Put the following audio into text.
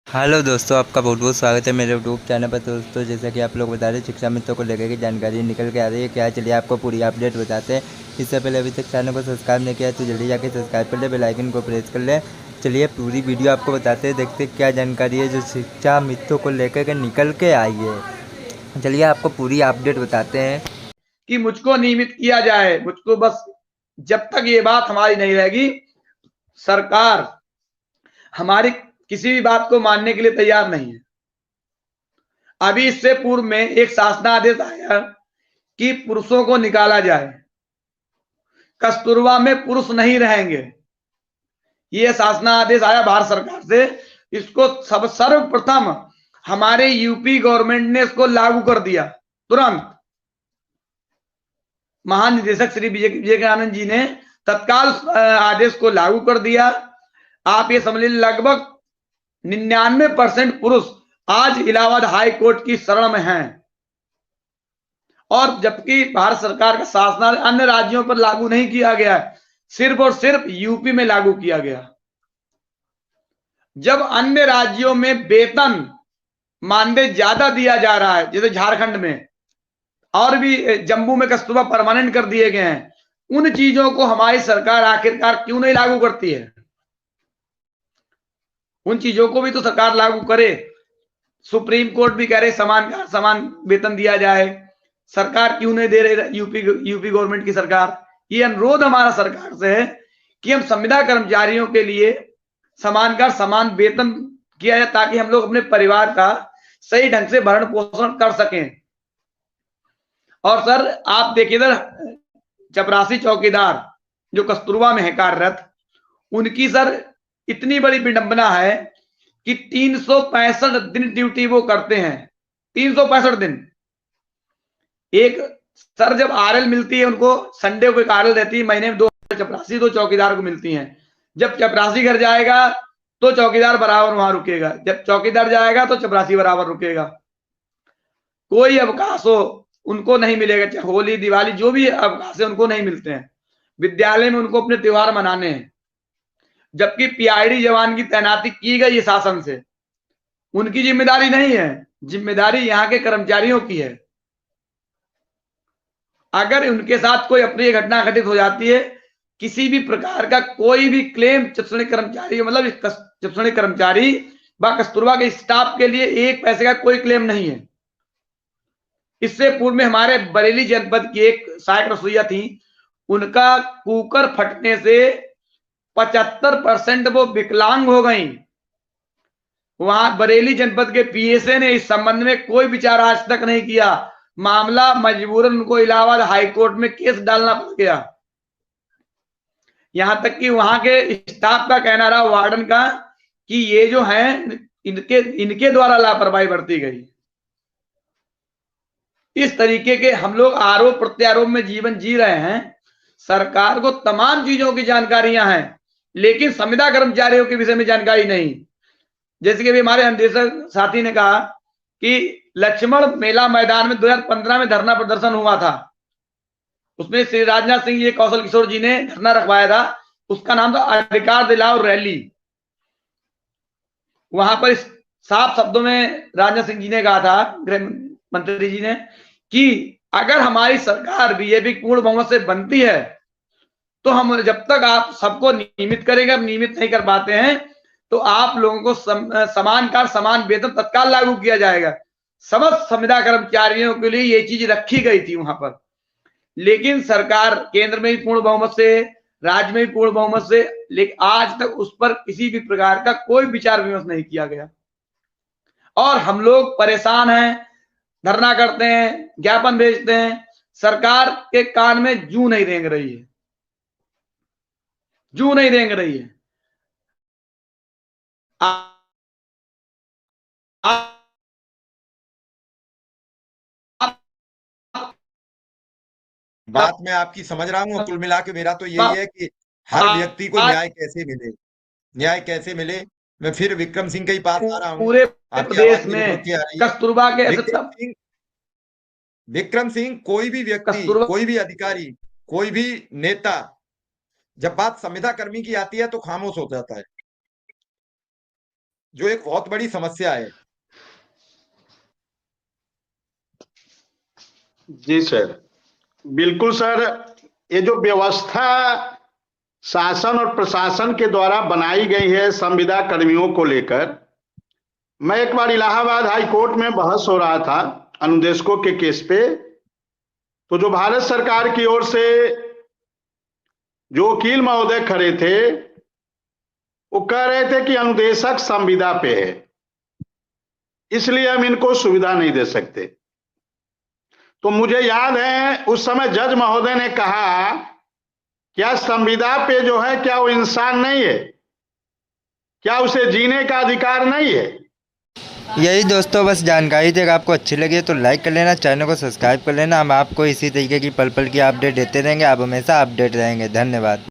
Hello दोस्तों, आपका बहुत बहुत स्वागत है मेरे यूट्यूब चैनल पर। दोस्तों, जैसा कि आप लोग बता रहे हैं, शिक्षा मित्रों को लेकर की जानकारी निकल के आ रही है। क्या चलिए आपको पूरी अपडेट बताते हैं। इससे पहले अभी तक चैनल को सब्सक्राइब नहीं किया तो जल्दी जाके सब्सक्राइब कर ले, बेल आइकन को प्रेस कर ले। चलिए पूरी वीडियो आपको बताते हैं, देखते हैं क्या जानकारी है जो शिक्षा मित्रों को लेकर के निकल के आई है। चलिए आपको पूरी अपडेट बताते हैं कि मुझको नियमित किया जाए। मुझको बस जब तक ये बात हमारी नहीं रहेगी, सरकार हमारी किसी भी बात को मानने के लिए तैयार नहीं है। अभी इससे पूर्व में एक शासनादेश आया कि पुरुषों को निकाला जाए, कस्तूरबा में पुरुष नहीं रहेंगे। ये शासनादेश आया भारत सरकार से। इसको सर्वप्रथम हमारे यूपी गवर्नमेंट ने इसको लागू कर दिया तुरंत। महानिदेशक श्री विजयकानंद जी ने तत्काल आदेश को लागू कर दिया। आप ये समझ लीजिए लगभग 99% पुरुष आज इलाहाबाद हाई कोर्ट की शरण में हैं। और जबकि भारत सरकार का शासन अन्य राज्यों पर लागू नहीं किया गया है, सिर्फ और सिर्फ यूपी में लागू किया गया। जब अन्य राज्यों में वेतन मानदेय ज्यादा दिया जा रहा है, जैसे झारखंड में और भी जम्मू में कस्तूरबा परमानेंट कर दिए गए हैं, उन चीजों को हमारी सरकार आखिरकार क्यों नहीं लागू करती है? उन चीजों को भी तो सरकार लागू करे। सुप्रीम कोर्ट भी कह रहे समान वेतन दिया जाए, सरकार क्यों नहीं दे रही? यूपी गवर्नमेंट की सरकार। ये अनुरोध हमारा सरकार से है कि हम संविदा कर्मचारियों के लिए समान वेतन किया जाए, ताकि हम लोग अपने परिवार का सही ढंग से भरण पोषण कर सकें। और सर आप देखिए इधर चपरासी चौकीदार जो कस्तूरबा में है कार्यरत, उनकी सर इतनी बड़ी विडंबना है कि 365 दिन ड्यूटी वो करते हैं। 365 दिन। एक सर जब आरएल मिलती है उनको, संडे को एक आरएल रहती है, महीने में 2 चपरासी 2 चौकीदार को मिलती हैं। जब चपरासी घर जाएगा तो चौकीदार बराबर वहां रुकेगा, जब चौकीदार जाएगा तो चपरासी बराबर रुकेगा। कोई अवकाश हो उनको नहीं मिलेगा, चाहे होली दिवाली जो भी अवकाश है उनको नहीं मिलते हैं। विद्यालय में उनको अपने त्योहार मनाने हैं। जबकि पीआईडी जवान की तैनाती की गई है शासन से, उनकी जिम्मेदारी नहीं है, जिम्मेदारी यहाँ के कर्मचारियों की है। अगर उनके साथ कोई अप्रिय घटना घटित हो जाती है, किसी भी प्रकार का कोई भी क्लेम चिकित्सक कर्मचारी, मतलब चिकित्सक कर्मचारी व कस्तूरबा के स्टाफ के लिए 1 पैसे का कोई क्लेम नहीं है। इससे पूर्व में हमारे बरेली जनपद की एक सहायक रसोईया थी, उनका कुकर फटने से 75% वो विकलांग हो गई। वहां बरेली जनपद के पीएसए ने इस संबंध में कोई विचार आज तक नहीं किया। मामला मजबूरन उनको इलाहाबाद हाईकोर्ट में केस डालना पड़ गया। यहां तक कि वहां के स्टाफ का कहना रहा, वार्डन का, कि ये जो है इनके द्वारा लापरवाही बरती गई। इस तरीके के हम लोग आरोप प्रत्यारोप में जीवन जी रहे हैं। सरकार को तमाम चीजों की जानकारियां हैं, लेकिन संविदा कर्मचारियों के विषय में जानकारी नहीं। जैसे कि हमारे अनुदेशक साथी ने कहा कि लक्ष्मण मेला मैदान में 2015 में धरना प्रदर्शन हुआ था। उसमें श्री राजनाथ सिंह जी, कौशल किशोर जी ने धरना रखवाया था। उसका नाम था अधिकार दिलाओ रैली। वहां पर साफ शब्दों में राजनाथ सिंह जी ने कहा था, गृह मंत्री जी ने, कि अगर हमारी सरकार बीजेपी पूर्ण बहुमत से बनती है तो हम, जब तक आप सबको नियमित करेंगे, अब नियमित नहीं कर पाते हैं तो आप लोगों को समान वेतन तत्काल लागू किया जाएगा। समस्त संविदा कर्मचारियों के लिए ये चीज रखी गई थी वहां पर। लेकिन सरकार केंद्र में भी पूर्ण बहुमत से, राज्य में भी पूर्ण बहुमत से, लेकिन आज तक उस पर किसी भी प्रकार का कोई विचार विमर्श नहीं किया गया। और हम लोग परेशान हैं, धरना करते हैं, ज्ञापन भेजते हैं, सरकार के कान में जू नहीं रेंग रही है, जू नहीं रेंग रही है। बात मैं आपकी समझ रहा हूँ। कुल मिला के मेरा तो यही है कि हर व्यक्ति को न्याय कैसे मिले, न्याय कैसे मिले। मैं फिर विक्रम सिंह के ही पास आ रहा हूँ। पूरे आपकी आवाज प्रदेश मुझे रुक में के आ रही है। कस्तूरबा के ऐसे विक्रम सब सिंह, विक्रम सिंह, कोई भी व्यक्ति, कस्तूरबा कोई भी अधिकारी, कोई भी नेता, जब बात संविदा कर्मी की आती है तो खामोश हो जाता है। जो एक बहुत बड़ी समस्या है। जी सर, बिल्कुल सर। ये जो व्यवस्था शासन और प्रशासन के द्वारा बनाई गई है संविदा कर्मियों को लेकर, मैं एक बार इलाहाबाद हाई कोर्ट में बहस हो रहा था अनुदेशकों के केस पे, तो जो भारत सरकार की ओर से जो वकील महोदय खड़े थे वो कह रहे थे कि अनुदेशक संविदा पे है, इसलिए हम इनको सुविधा नहीं दे सकते। तो मुझे याद है उस समय जज महोदय ने कहा, क्या संविदा पे जो है क्या वो इंसान नहीं है, क्या उसे जीने का अधिकार नहीं है? यही दोस्तों बस जानकारी थी। अगर आपको अच्छी लगी तो लाइक कर लेना, चैनल को सब्सक्राइब कर लेना। हम आपको इसी तरीके की पल पल की अपडेट देते रहेंगे, आप हमेशा अपडेट रहेंगे। धन्यवाद।